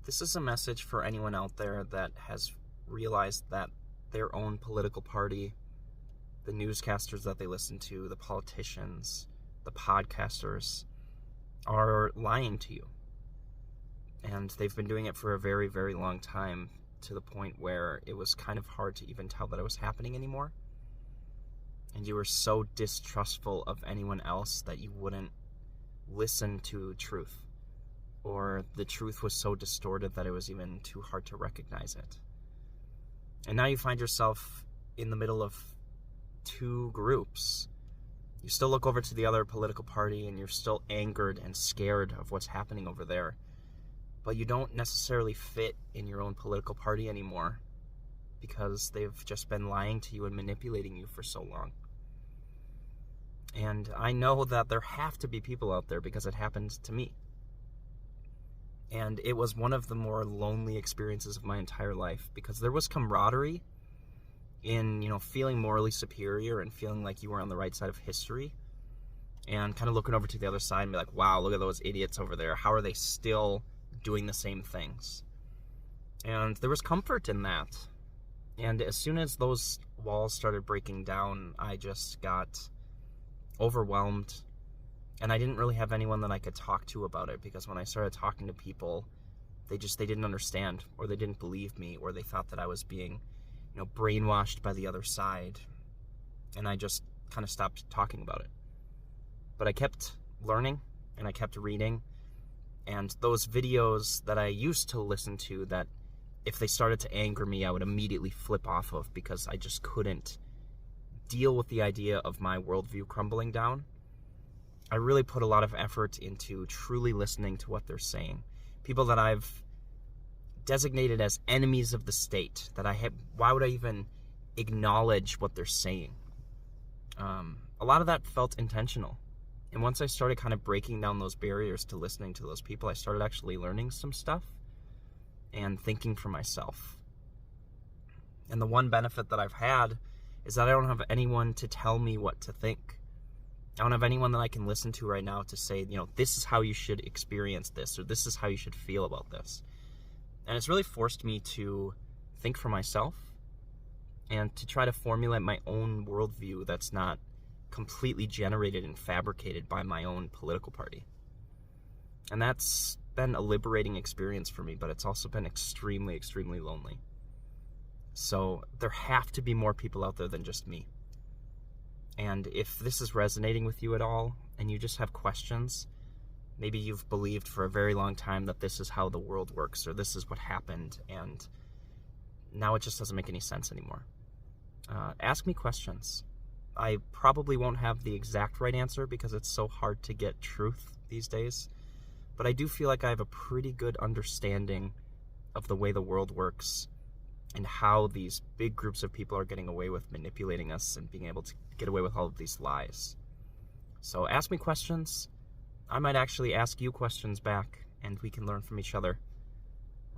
This is a message for anyone out there that has realized that their own political party, the newscasters that they listen to, the politicians, the podcasters, are lying to you. And they've been doing it for a very, very long time, to the point where it was kind of hard to even tell that it was happening anymore. And you were so distrustful of anyone else that you wouldn't listen to truth. Or the truth was so distorted that it was even too hard to recognize it. And now you find yourself in the middle of two groups. You still look over to the other political party and you're still angered and scared of what's happening over there. But you don't necessarily fit in your own political party anymore because they've just been lying to you and manipulating you for so long. And I know that there have to be people out there because it happened to me. And it was one of the more lonely experiences of my entire life, because there was camaraderie in, feeling morally superior and feeling like you were on the right side of history, and kind of looking over to the other side and be like, wow, look at those idiots over there. How are they still doing the same things? And there was comfort in that. And as soon as those walls started breaking down, I just got overwhelmed. And I didn't really have anyone that I could talk to about it, because when I started talking to people, they didn't understand, or they didn't believe me, or they thought that I was being, brainwashed by the other side. And I just kind of stopped talking about it. But I kept learning, and I kept reading, and those videos that I used to listen to, that if they started to anger me, I would immediately flip off of, because I just couldn't deal with the idea of my worldview crumbling down. I really put a lot of effort into truly listening to what they're saying. People that I've designated as enemies of the state, why would I even acknowledge what they're saying? A lot of that felt intentional. And once I started kind of breaking down those barriers to listening to those people, I started actually learning some stuff and thinking for myself. And the one benefit that I've had is that I don't have anyone to tell me what to think. I don't have anyone that I can listen to right now to say, this is how you should experience this, or this is how you should feel about this. And it's really forced me to think for myself and to try to formulate my own worldview that's not completely generated and fabricated by my own political party. And that's been a liberating experience for me, but it's also been extremely, extremely lonely. So there have to be more people out there than just me. And if this is resonating with you at all, and you just have questions, maybe you've believed for a very long time that this is how the world works, or this is what happened, and now it just doesn't make any sense anymore. Ask me questions. I probably won't have the exact right answer, because it's so hard to get truth these days, but I do feel like I have a pretty good understanding of the way the world works, and how these big groups of people are getting away with manipulating us and being able to get away with all of these lies. So ask me questions. I might actually ask you questions back, and we can learn from each other.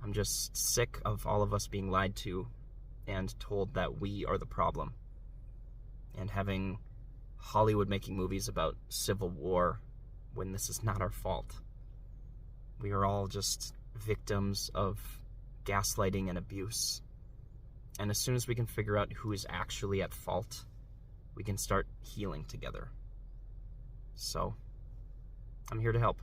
I'm just sick of all of us being lied to and told that we are the problem, and having Hollywood making movies about civil war when this is not our fault. We are all just victims of gaslighting and abuse. And as soon as we can figure out who is actually at fault, we can start healing together. So, I'm here to help.